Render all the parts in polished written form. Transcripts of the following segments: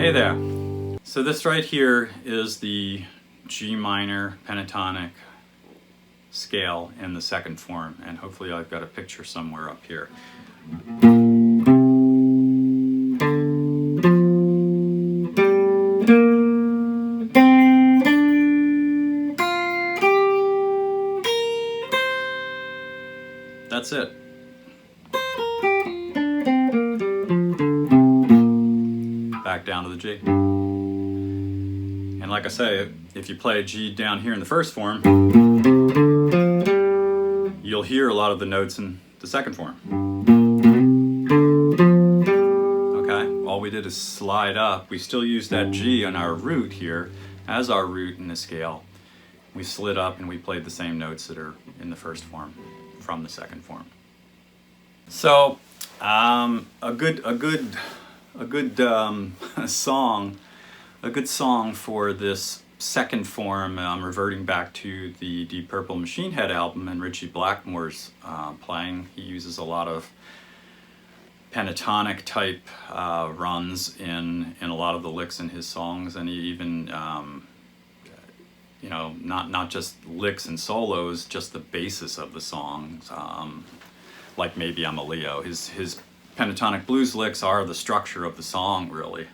Hey there. So this right here is the G minor pentatonic scale in the second form, and hopefully I've got a picture somewhere up here. That's it. Back down to the G. And like I say, if you play a G down here in the first form, you'll hear a lot of the notes in the second form. Okay, all we did is slide up. We still use that G on our root here as our root in the scale. We slid up and we played the same notes that are in the first form from the second form. So a good song for this second form. I'm reverting back to the Deep Purple Machine Head album and Ritchie Blackmore's playing. He uses a lot of pentatonic type runs in a lot of the licks in his songs, and he even you know, not just licks and solos, just the basis of the songs. Like Maybe I'm a Leo. His pentatonic blues licks are the structure of the song, really.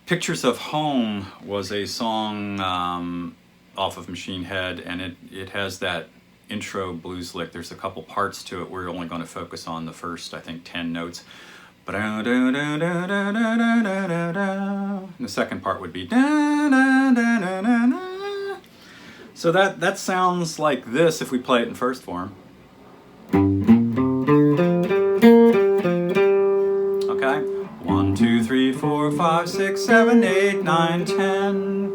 Pictures of Home was a song off of Machine Head, and it has that intro blues lick. There's a couple parts to it. We're only going to focus on the first, I think, 10 notes. And the second part would be. So that sounds like this if we play it in first form. Okay, 1, 2, 3, 4, 5, 6, 7, 8, 9, 10.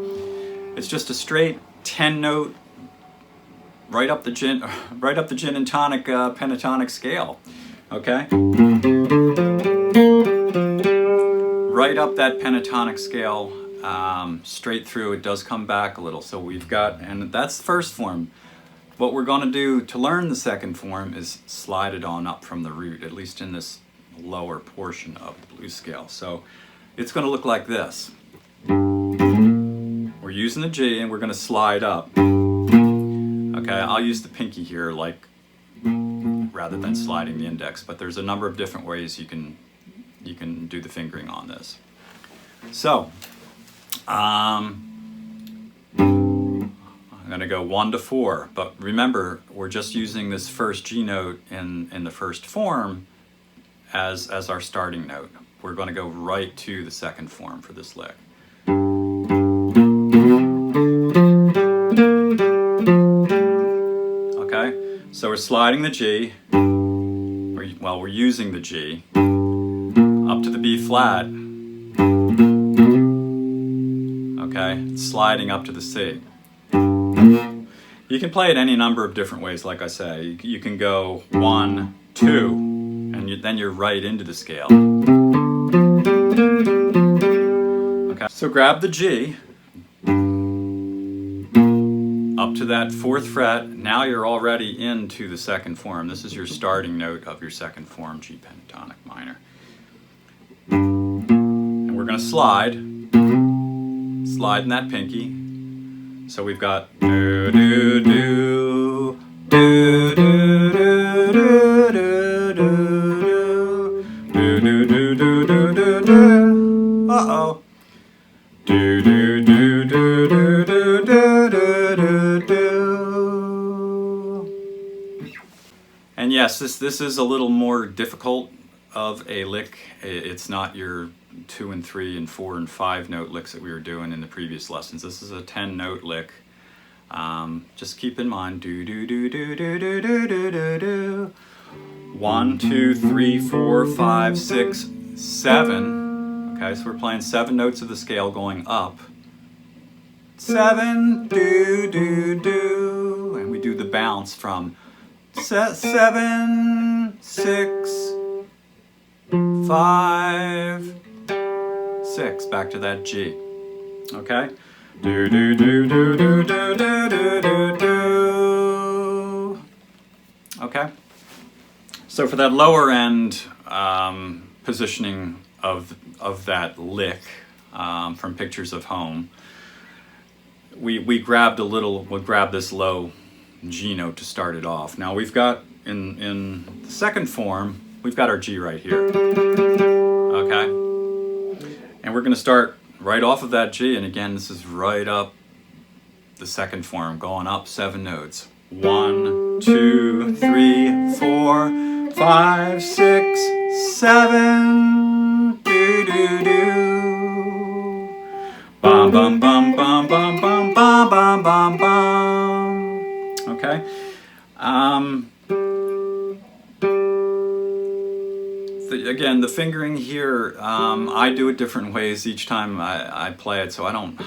It's just a straight 10 note, right up the gin and tonic pentatonic scale. Okay, right up that pentatonic scale, straight through. It does come back a little. So we've got, and that's the first form. What we're going to do to learn the second form is slide it on up from the root, at least in this lower portion of the blues scale. So it's going to look like this. We're using the G and we're going to slide up. Okay, I'll use the pinky here, like, rather than sliding the index, but there's a number of different ways you can do the fingering on this. So I'm going to go 1 to 4, but remember, we're just using this first G note in the first form as our starting note. We're going to go right to the second form for this lick. Okay, so we're sliding the G, we're using the G, up to the B flat, okay, sliding up to the C. You can play it any number of different ways, like I say. You can go 1, 2, and then you're right into the scale. Okay, so grab the G, up to that 4th fret. Now you're already into the second form. This is your starting note of your second form G pentatonic minor. And we're going to slide in that pinky. So we've got do do do do do do do do do do do do do. Uh-oh. Do do do do do do do do do. And yes, this is a little more difficult of a lick. It's not your 2 and 3 and 4 and 5 note licks that we were doing in the previous lessons. This is a 10 note lick. Just keep in mind, do do do do do do do do do do. 1, 2, 3, 4, 5, 6, 7. Okay, so we're playing 7 notes of the scale going up. 7, do do do, and we do the bounce from 7, 6, 5, 6, back to that G. Okay? Do do do do do do do do do do. Okay? So for that lower end positioning of that lick from Pictures of Home. We grabbed we'll grab this low G note to start it off. Now we've got, in the second form, we've got our G right here, okay? And we're gonna start right off of that G, and again, this is right up the second form, going up 7 notes. 1, 2, 3, 4, 5, 6, 7. Do do do. Bum bum bum bum bum bum bum bum bum bum. Okay. Again, the fingering here, I do it different ways each time I play it, so I don't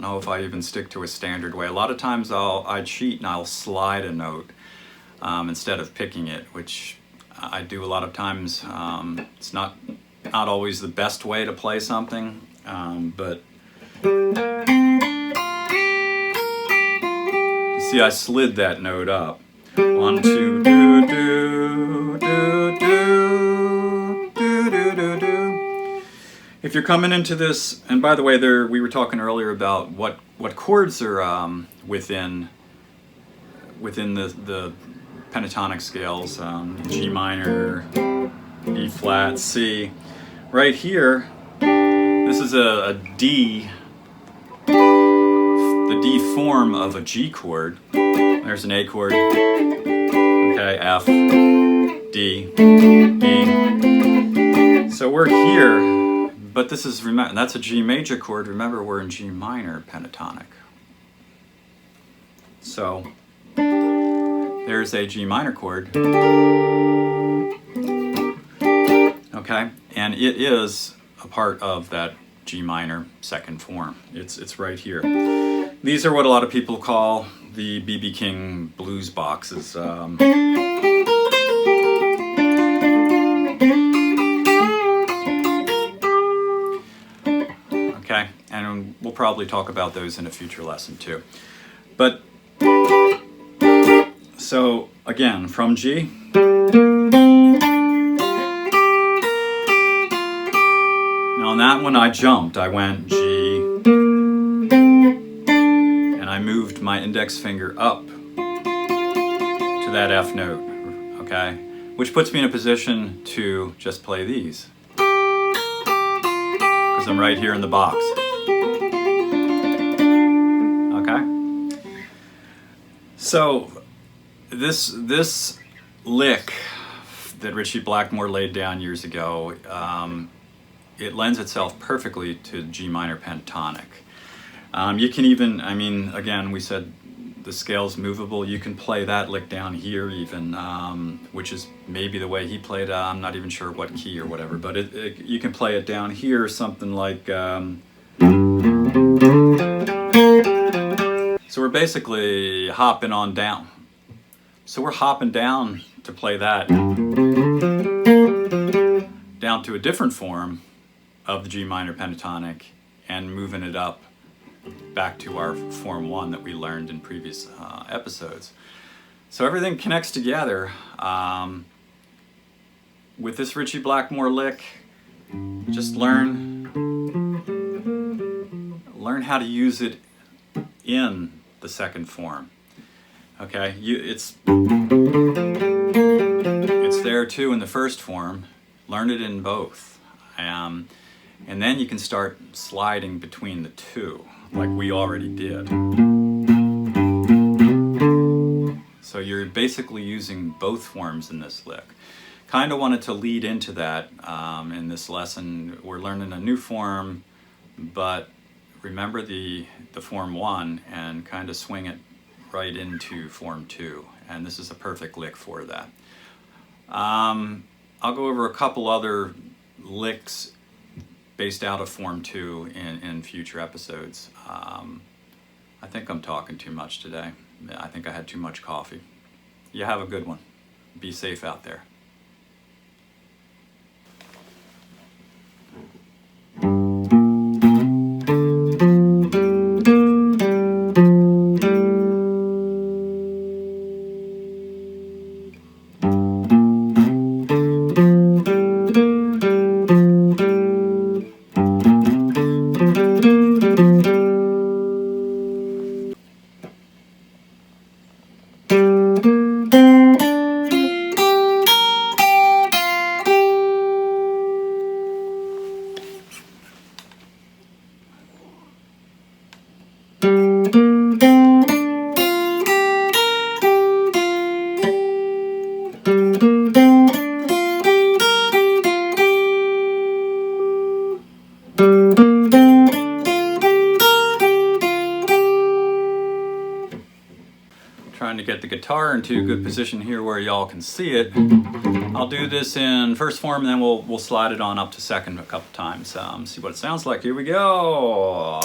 know if I even stick to a standard way. A lot of times I cheat and I'll slide a note instead of picking it, which I do a lot of times. It's not always the best way to play something, but you see, I slid that note up. 1, 2, do do do do do do do do. If you're coming into this, and by the way, we were talking earlier about what chords are within the pentatonic scales, G minor, E flat, C. Right here, this is a D, the D form of a G chord. There's an A chord, okay, F, D, E. So we're here, but this is, that's a G major chord. Remember, we're in G minor pentatonic. So there's a G minor chord, okay, and it is a part of that G minor second form. It's right here. These are what a lot of people call the B.B. King blues boxes. Okay, and we'll probably talk about those in a future lesson too. But, so again, from G, now on that one I jumped. I went G, and I moved my index finger up to that F note, okay? Which puts me in a position to just play these, because I'm right here in the box, okay? So this lick that Ritchie Blackmore laid down years ago, it lends itself perfectly to G minor pentatonic. You can even, I mean, again, we said the scale's movable. You can play that lick down here even, which is maybe the way he played. I'm not even sure what key or whatever, but you can play it down here, something like. So we're basically hopping on down. So we're hopping down to play that down to a different form of the G minor pentatonic and moving it up back to our form 1 that we learned in previous episodes. So everything connects together. With this Ritchie Blackmore lick, just learn how to use it in the second form. Okay, it's there too in the first form. Learn it in both, and then you can start sliding between the two, like we already did. So you're basically using both forms in this lick. Kind of wanted to lead into that in this lesson. We're learning a new form, but remember the form 1 and kind of swing it right into form 2, and this is a perfect lick for that. I'll go over a couple other licks based out of form 2 in future episodes. I think I'm talking too much today. I think I had too much coffee. You have a good one. Be safe out there. trying to get the guitar into a good position here where y'all can see it. I'll do this in first form, and then we'll slide it on up to second a couple times. See what it sounds like. Here we go.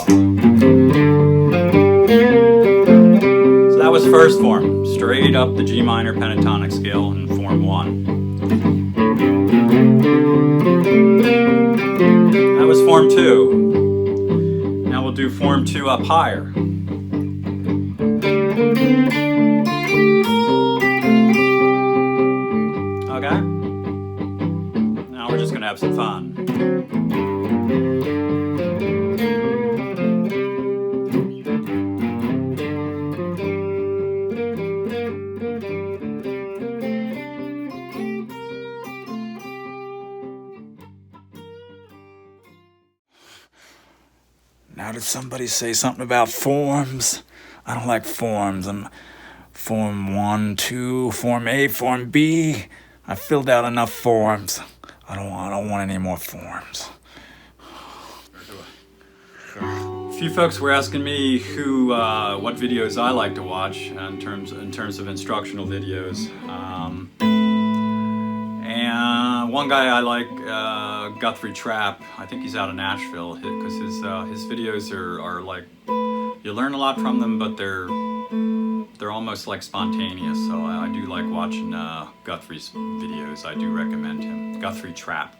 So that was first form, straight up the G minor pentatonic scale in form 1. That was form 2. Now we'll do form 2 up higher. Okay? Now we're just gonna have some fun. Now, did somebody say something about forms? I don't like forms. I'm form 1, 2, form A, form B. I filled out enough forms. I don't want any more forms. A few folks were asking me what videos I like to watch in terms of instructional videos. And one guy I like, Guthrie Trapp. I think he's out of Nashville, because his videos are like, you learn a lot from them, but they're almost like spontaneous. So I do like watching Guthrie's videos. I do recommend him. Guthrie Trapp.